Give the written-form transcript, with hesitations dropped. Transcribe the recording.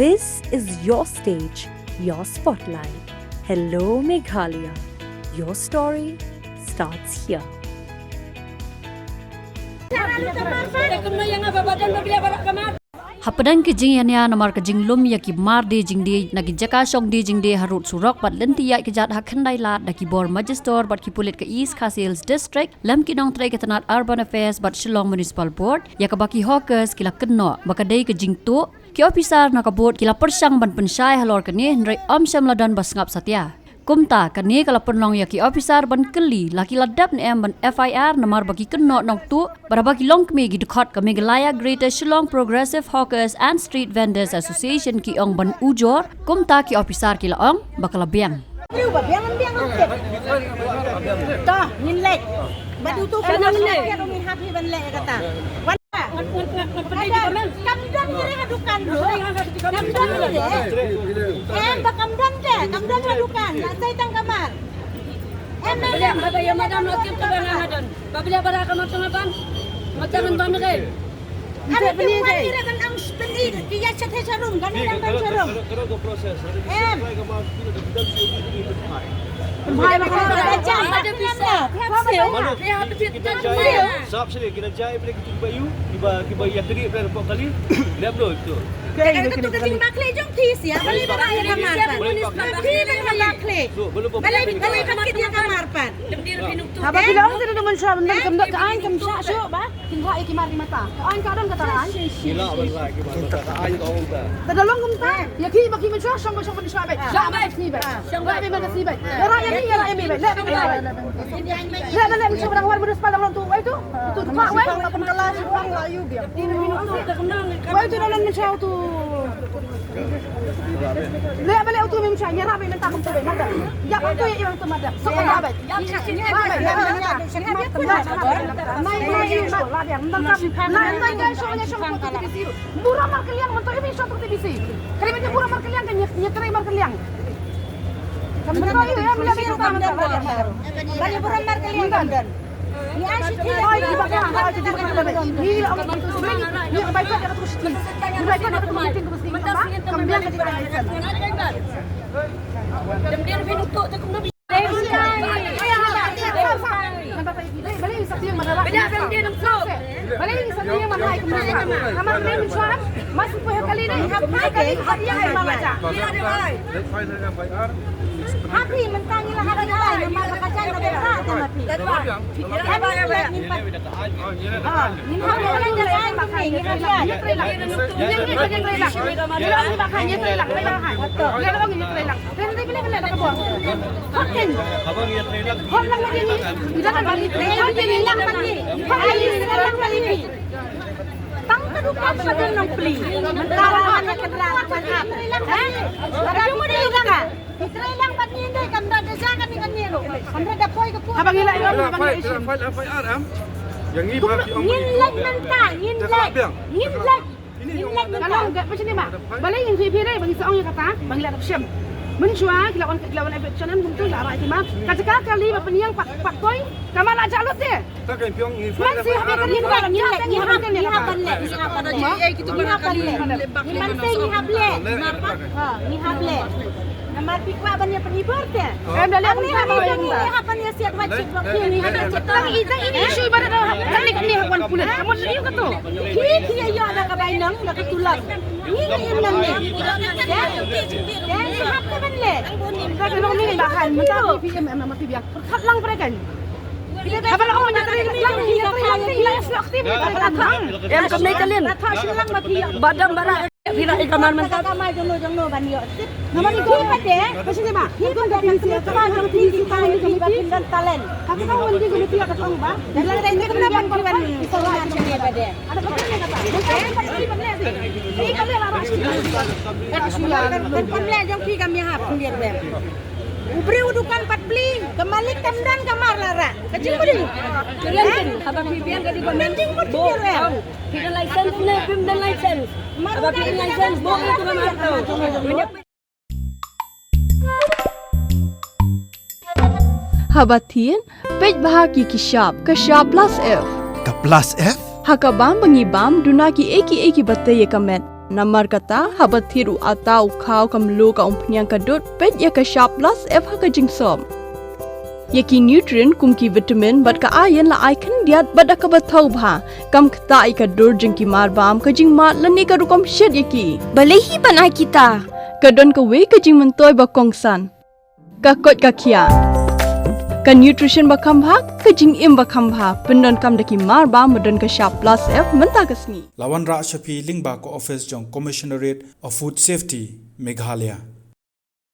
This is your stage, your spotlight. Hello, Meghalaya. Your story starts here. Hapadan ke jing ya namar ke jing lum ya ki mar de jing de nagi jaka song de jing de harut surok bat lenti ya ki jat hakhandai la da ki bor magister bat ki pulit ke East Khasiels district lam ki nong trai ke tanat urban affairs bat Shillong municipal board ya ka baki hawkers kila kenno bakadai ke jing tu ki officer na ka board kila persang ban pensai halor ke ni ndrai om syam ladan bas ngap satya kumta kani kala penlong ya ki officer ban keli laki ladap ni em ban FIR namar bagi kenno nong tu baraba ki long kemi gi dekat ka Meghalaya Greater Shillong Progressive Hawkers and Street Vendors Association ki ong ban ujor kumta ki officer ki laong bakala biang Toh, ngin lek. Badu tu kan lek. Dia ngin happy ban lek kata. Wan. Kamdan ni hadukan dulu. Kamdan ni. Kamdan deh. Kamdan hadukan. Lantai tang kamar. Beliau apa yang madam notim tu bang Ramadan. Beliau pada kamar tungapan. Macam ban ke? Ada penyidik. Ada kan ang penyidik. Dia chat serum kan yang ban serum. Kalau proses. Bahaya macam jam Ada bisa. Sab sini kita jai boleh kita bayu kiba yang tadi boleh report kali. Dia belum itu. Kalau tu keting bakle jom tis ya. Balik balik kamar pan. Balik bakle. Balik kamar dia kamar pan. Haba bilang kita dengan syam dan kemdak kain kemsak syuk ba. Tinggal iki mari mata. Kain kadang kata kain. Gila belah kita kain kau dah. Tadalong kumta. Ya ki bagi mensyah syam syam di syabet. Syabet ni ba. Syabet mana si ba. Ya raya ni ya raya ni ba. La la mensyah barang war beres padang long tu. Wai tu. Tu mak wai. Pengelas orang layu dia. Wai tu dalam mensyah tu. Le balik tu mensyah nyerap minta kum tu ba. Mada. Ya tu yang tu mada. Sok syabet. Murah markeliang mentok ini shot TBC. Kali macam murah markeliang kan nyeterai markeliang. Kamu tahu ya melihat itu kan Balik buran markeliang kan. Ni asyik dia. Di belakang ada di belakang. Ni orang bantu sebenarnya. Ni kebaikan dia terus ni. Kebaikan dia terus meeting terus ni. Kemudian kita akan. Dia lebih nutuk tak kena bisa. Balik satu yang mana? Beliau dia nutuk. Balik satu yang mana? Kamar ni mencuat. Masuk pihak kali ni. Apa kali hadiah yang mana baca? Happy mentangilah hari lain nama kacan ada berat tapi. Ni hari lain jalan pakai ni dia. Abang ia trailer. Tang kedukan pada nong peli. Mentara hanya keterangan apa? Ada cuma dia juga kan? Trailer pat ni deh kamera desakan dengan ni lo. Kamera dah poi ke poi. Abang gila ya, abang File gila. FIR am. Yang ni berarti Ngin lek mentah, ngin lek. Ngin lek. Kalau enggak macam ni mak. Balik yang saya pilih bagi seorang yang kata, bagi lah syam. Mencuat kilawan efeksionan untuk arah timah. Kacak kali berpeniang pak poi. Kamar nak jalut dia. takkan piong ni. Masih habis Ngin lek, ngin lek, ngin hab lek, ngin hab lek. Kita berangkat lek. Ngin manteng ngin hab lek. Kenapa? Ha, ngin hab lek. Nama pikwa banyak penibur dia. Dah lihat Ni apa ni siap wajib waktu ni ada cetak. ini isu ibarat kan ni hawan pulut. Kamu ni juga tu. Dia ya ada kabainang, ada ketulang. Ini yang namanya. Ya, ni hab ke banle. Kalau orang ni bahan, mentah PM mati biar. Perkatlang mereka. Apa nak orang nyata lang aktif. Em kam nay kalin. Badam bara. Pira ikamar man. Kamar jonglo banyo. Nama ni tu pade. Macam ni ba? Itu dah dia kamar jong tinggi kali ni pindan talent. Kami tahu nanti guna pihak ke tahu ba. Dan lagi ini kenapa kan soal macam ni pade. Ada betul ni kata. Ini kami laras. Kan kami jong pi kami hap kundir bem. Ubri udukan 4 beli. Kembali kamdan kamar lara. Kecil budi. Kalian abang pipian kadi ba Mending mo tiyo rin. Pira license na pim dan license. Abang pira license bo itu na mato. Habatin, pej bahagi Kashab Plus F. Ka Plus F? Hakabam bangibam dunaki eki batai kamet. Namar kata habat thiru atau kau kamlu ka umpnyang kadut pet ya ka sharp plus F ha ka jingsom. Yaki nutrient kumki vitamin bat ka iron la ai kan diat bada ka bathau bha kam kta i ka dur jingki mar bam ka jing mat lani ka rukom shed yaki. Balehi ban ai kita. Kadon ka we ka jing mentoy ba kongsan. Ka kot ka kia. Ka nutrition ba khambha ka jing im ba khambha pendon kam daki mar ba modon ka sharp plus F menta ka sni. Lawan Ra Shafi Lingba ko office jong Commissionerate of Food Safety Meghalaya.